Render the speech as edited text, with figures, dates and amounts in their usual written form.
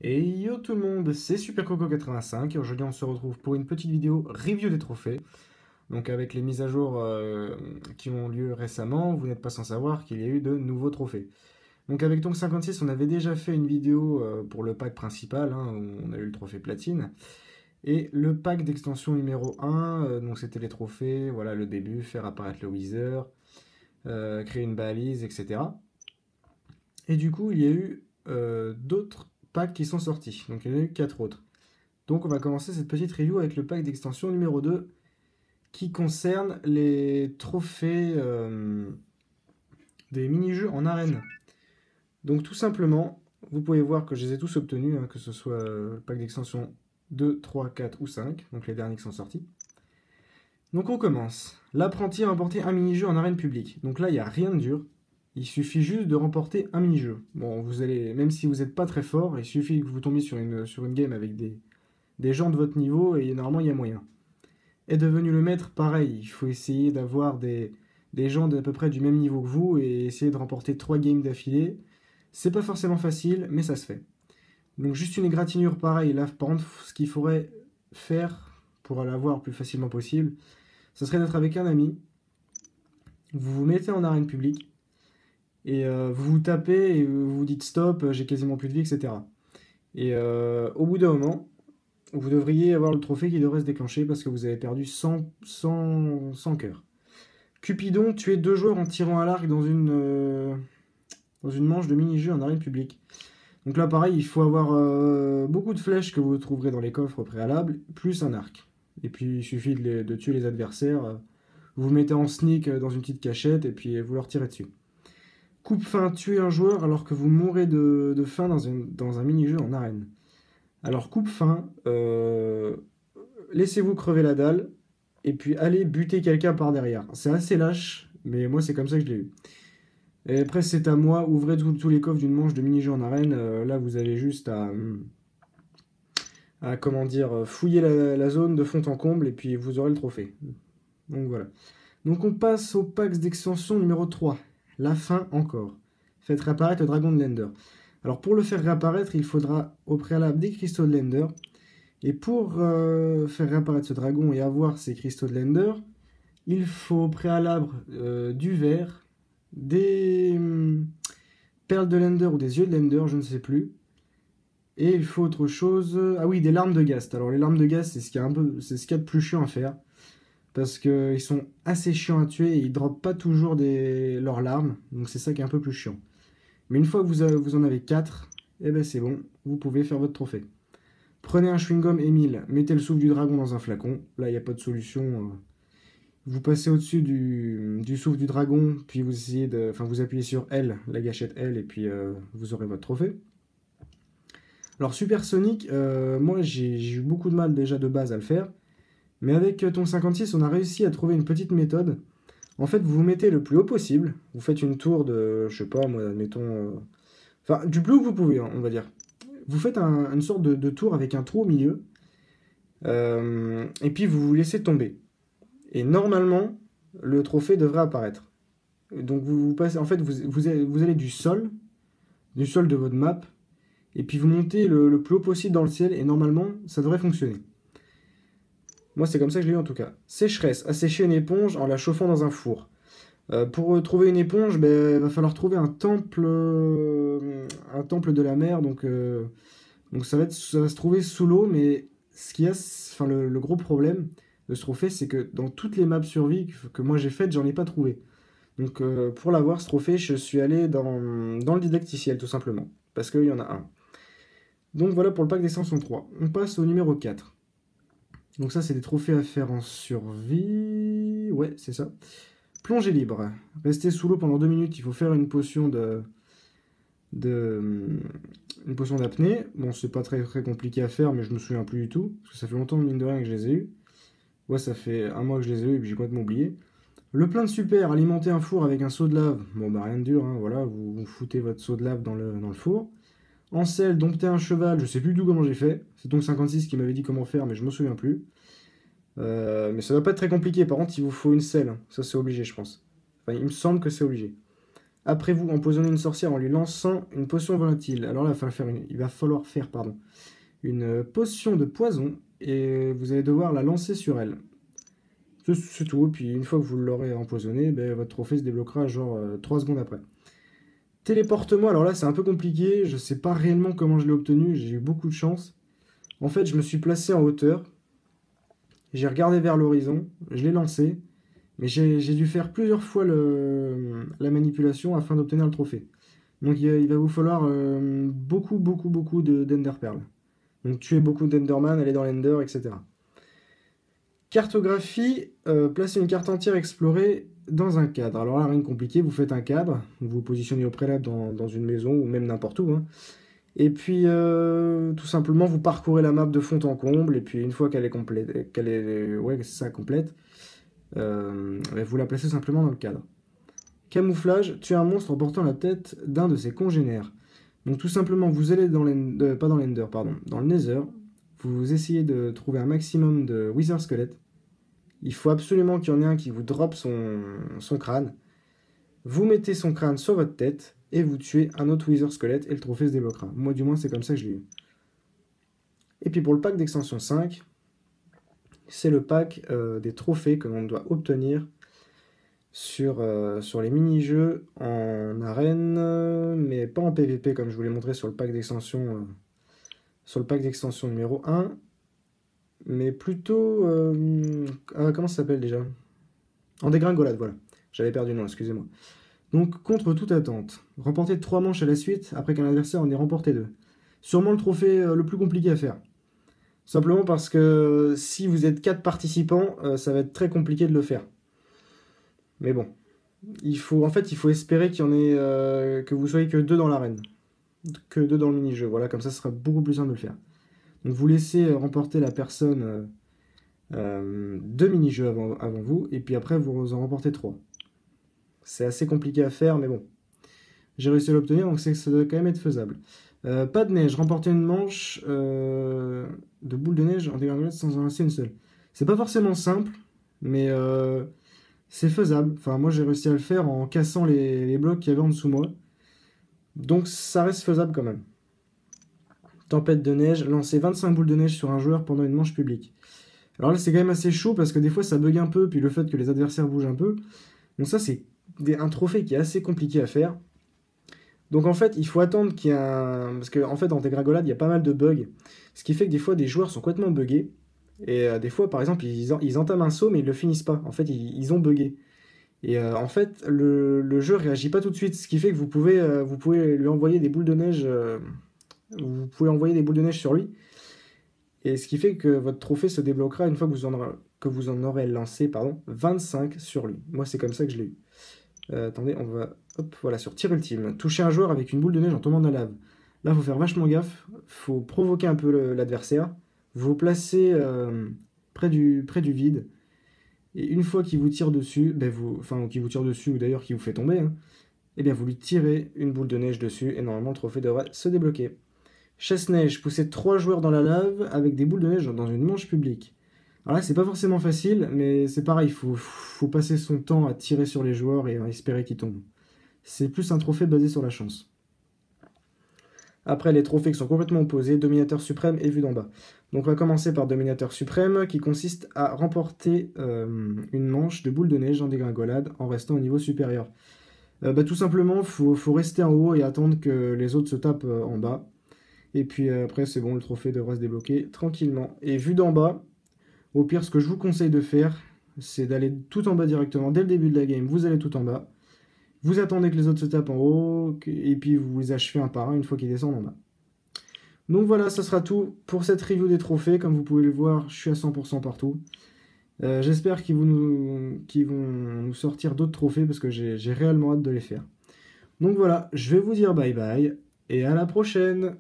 Et yo tout le monde, c'est SuperCoco85 et aujourd'hui on se retrouve pour une petite vidéo review des trophées. Donc avec les mises à jour qui ont lieu récemment, vous n'êtes pas sans savoir qu'il y a eu de nouveaux trophées. Donc avec Tonk 56, on avait déjà fait une vidéo pour le pack principal, hein, où on a eu le trophée platine. Et le pack d'extension numéro 1, donc c'était les trophées, voilà le début, faire apparaître le Wither, créer une balise, etc. Et du coup, il y a eu d'autres packs qui sont sortis. Donc il y en a eu 4 autres. Donc on va commencer cette petite review avec le pack d'extension numéro 2 qui concerne les trophées des mini-jeux en arène. Donc tout simplement, vous pouvez voir que je les ai tous obtenus, hein, que ce soit le pack d'extension 2, 3, 4 ou 5, donc les derniers qui sont sortis. Donc on commence. L'apprenti a remporté un mini-jeu en arène publique. Donc là, il n'y a rien de dur. Il suffit juste de remporter un mini-jeu. Bon, vous allez, même si vous n'êtes pas très fort, il suffit que vous tombiez sur une game avec des gens de votre niveau et normalement il y a moyen. Est devenu le maître, pareil, il faut essayer d'avoir des gens d'à peu près du même niveau que vous et essayer de remporter 3 games d'affilée. C'est pas forcément facile, mais ça se fait. Donc juste une égratignure, pareil, là par contre, ce qu'il faudrait faire pour l'avoir le plus facilement possible, ce serait d'être avec un ami, vous vous mettez en arène publique, et vous vous tapez et vous vous dites stop, j'ai quasiment plus de vie, etc. Et au bout d'un moment, vous devriez avoir le trophée qui devrait se déclencher parce que vous avez perdu 100 cœurs. Cupidon tuait 2 joueurs en tirant à l'arc dans une manche de mini-jeu en arène publique. Donc là, pareil, il faut avoir beaucoup de flèches que vous trouverez dans les coffres préalables, plus un arc. Et puis il suffit de tuer les adversaires. Vous vous mettez en sneak dans une petite cachette et puis vous leur tirez dessus. Coupe-fin, tuer un joueur alors que vous mourrez de faim dans un mini-jeu en arène. Alors coupe-fin, laissez-vous crever la dalle et puis allez buter quelqu'un par derrière. C'est assez lâche, mais moi c'est comme ça que je l'ai eu. Et après c'est à moi, ouvrez tous les coffres d'une manche de mini-jeu en arène. Là vous avez juste à comment dire, fouiller la zone de fond en comble et puis vous aurez le trophée. Donc voilà. Donc on passe au pack d'extension numéro 3. La fin encore. Faites réapparaître le dragon de l'Ender. Alors pour le faire réapparaître, il faudra au préalable des cristaux de l'Ender. Et pour faire réapparaître ce dragon et avoir ces cristaux de l'Ender, il faut au préalable du verre, des perles de l'Ender ou des yeux de l'Ender, je ne sais plus. Et il faut autre chose. Ah oui, des larmes de Ghast. Alors les larmes de Ghast, c'est ce qu'il y a de plus chiant à faire. Parce qu'ils sont assez chiants à tuer et ils droppent pas toujours leurs larmes. Donc c'est ça qui est un peu plus chiant. Mais une fois que vous en avez 4, eh ben c'est bon, vous pouvez faire votre trophée. Prenez un chewing-gum Emile, mettez le souffle du dragon dans un flacon. Là, il n'y a pas de solution. Vous passez au-dessus du souffle du dragon, puis vous essayez de. Enfin, vous appuyez sur L, la gâchette L, et puis vous aurez votre trophée. Alors, Super Sonic, moi j'ai eu beaucoup de mal déjà de base à le faire. Mais avec ton 56, on a réussi à trouver une petite méthode. En fait, vous vous mettez le plus haut possible. Vous faites une tour de, je sais pas, moi, admettons. Enfin, du plus haut que vous pouvez, hein, on va dire. Vous faites une sorte de tour avec un trou au milieu. Et puis vous vous laissez tomber. Et normalement, le trophée devrait apparaître. Donc vous passez, en fait, vous allez du sol de votre map, et puis vous montez le plus haut possible dans le ciel, et normalement, ça devrait fonctionner. Moi, c'est comme ça que je l'ai eu en tout cas. Sécheresse, assécher une éponge en la chauffant dans un four. Pour trouver une éponge, ben, il va falloir trouver un temple de la mer. Donc ça va se trouver sous l'eau, mais ce qu'il y a, enfin, le gros problème de ce trophée, c'est que dans toutes les maps survie que moi j'ai faites, j'en ai pas trouvé. Donc pour l'avoir, ce trophée, je suis allé dans le didacticiel, tout simplement. Parce qu'il y en a un. Donc voilà pour le pack d'extension 3. On passe au numéro 4. Donc ça, c'est des trophées à faire en survie. Ouais, c'est ça. Plongée libre. Rester sous l'eau pendant 2 minutes, il faut faire de une potion d'apnée. Bon, c'est pas très, très compliqué à faire, mais je me souviens plus du tout. Parce que ça fait longtemps, mine de rien, que je les ai eus. Ouais, ça fait un mois que je les ai eus et puis j'ai complètement oublié. Le plein de super, alimenter un four avec un seau de lave. Bon, bah rien de dur, hein, voilà, vous foutez votre seau de lave dans le four. En sel, dompter un cheval, je sais plus du tout comment j'ai fait. C'est donc 56 qui m'avait dit comment faire, mais je me souviens plus. Mais ça doit pas être très compliqué. Par contre, il vous faut une selle. Ça, c'est obligé, je pense. Enfin, il me semble que c'est obligé. Après vous, empoisonnez une sorcière en lui lançant une potion volatile. Alors là, il va falloir faire une potion de poison et vous allez devoir la lancer sur elle. C'est tout, et puis une fois que vous l'aurez empoisonné, ben, votre trophée se débloquera genre 3 secondes après. Téléporte-moi, alors là c'est un peu compliqué, je sais pas réellement comment je l'ai obtenu, j'ai eu beaucoup de chance. En fait, je me suis placé en hauteur, j'ai regardé vers l'horizon, je l'ai lancé, mais j'ai dû faire plusieurs fois la manipulation afin d'obtenir le trophée. Donc il va vous falloir beaucoup d'Ender Pearl. Donc tuer beaucoup d'Enderman, aller dans l'Ender, etc. Cartographie, placer une carte entière explorée dans un cadre. Alors là, rien de compliqué, vous faites un cadre, vous vous positionnez au préalable dans une maison ou même n'importe où, hein. Et puis, tout simplement, vous parcourez la map de fond en comble, et puis une fois qu'elle est complète, ouais, c'est ça, complète, vous la placez simplement dans le cadre. Camouflage, tuer un monstre en portant la tête d'un de ses congénères. Donc tout simplement, vous allez pas dans l'Ender, pardon, dans le Nether, vous essayez de trouver un maximum de Wither Squelette. Il faut absolument qu'il y en ait un qui vous drop son crâne. Vous mettez son crâne sur votre tête et vous tuez un autre Wither Squelette et le trophée se débloquera. Moi du moins c'est comme ça que je l'ai eu. Et puis pour le pack d'extension 5, c'est le pack des trophées que l'on doit obtenir sur les mini-jeux en arène, mais pas en PVP comme je vous l'ai montré sur le pack d'extension numéro 1, mais plutôt comment ça s'appelle déjà? En dégringolade, voilà. J'avais perdu le nom, excusez-moi. Donc contre toute attente, remporter 3 manches à la suite après qu'un adversaire en ait remporté 2. Sûrement le trophée le plus compliqué à faire. Simplement parce que si vous êtes 4 participants, ça va être très compliqué de le faire. Mais bon, il faut espérer qu'il y en ait, que vous soyez que 2 dans l'arène, que 2 dans le mini-jeu. Voilà, comme ça, ce sera beaucoup plus simple de le faire. Donc vous laissez remporter la personne 2 mini-jeux avant vous, et puis après vous en remportez 3. C'est assez compliqué à faire, mais bon. J'ai réussi à l'obtenir, donc ça doit quand même être faisable. Pas de neige, remporter une manche de boule de neige en dégringolade sans en lancer une seule. C'est pas forcément simple, mais c'est faisable. Enfin, moi j'ai réussi à le faire en cassant les blocs qu'il y avait en dessous moi. Donc ça reste faisable quand même. Tempête de neige, lancer 25 boules de neige sur un joueur pendant une manche publique. Alors là c'est quand même assez chaud parce que des fois ça bug un peu, puis le fait que les adversaires bougent un peu. Donc ça c'est un trophée qui est assez compliqué à faire. Donc en fait, il faut attendre qu'il y ait un... Parce qu'en fait, en dégringolade, il y a pas mal de bugs. Ce qui fait que des fois, des joueurs sont complètement buggés. Et des fois, par exemple, ils entament un saut, mais ils le finissent pas. En fait, ils ont bugué. Et en fait, le jeu réagit pas tout de suite. Ce qui fait que vous pouvez lui envoyer des boules de neige. Vous pouvez envoyer des boules de neige sur lui. Et ce qui fait que votre trophée se débloquera une fois que vous en aurez lancé 25 sur lui. Moi, c'est comme ça que je l'ai eu. Attendez, on va... Hop, voilà, sur tir ultime. Toucher un joueur avec une boule de neige en tombant dans la lave. Là, il faut faire vachement gaffe. Faut provoquer un peu l'adversaire. Vous vous placez près du vide. Et une fois qu'il vous tire dessus, enfin, qu'il vous tire dessus, ou d'ailleurs qu'il vous fait tomber, hein, eh bien, vous lui tirez une boule de neige dessus, et normalement, le trophée devrait se débloquer. Chasse-neige, poussez 3 joueurs dans la lave avec des boules de neige dans une manche publique. Alors là, c'est pas forcément facile, mais c'est pareil, faut passer son temps à tirer sur les joueurs et à espérer qu'ils tombent. C'est plus un trophée basé sur la chance. Après, les trophées qui sont complètement opposés, Dominateur suprême et vue d'en bas. Donc on va commencer par Dominateur suprême, qui consiste à remporter une manche de boule de neige en dégringolade en restant au niveau supérieur. Tout simplement, faut rester en haut et attendre que les autres se tapent en bas. Et puis après, c'est bon, le trophée devra se débloquer tranquillement. Et vue d'en bas, au pire, ce que je vous conseille de faire, c'est d'aller tout en bas directement. Dès le début de la game, vous allez tout en bas. Vous attendez que les autres se tapent en haut, et puis vous les achevez un par un une fois qu'ils descendent en bas. Donc voilà, ça sera tout pour cette review des trophées. Comme vous pouvez le voir, je suis à 100% partout. J'espère qu'ils vont nous sortir d'autres trophées, parce que j'ai réellement hâte de les faire. Donc voilà, je vais vous dire bye bye, et à la prochaine!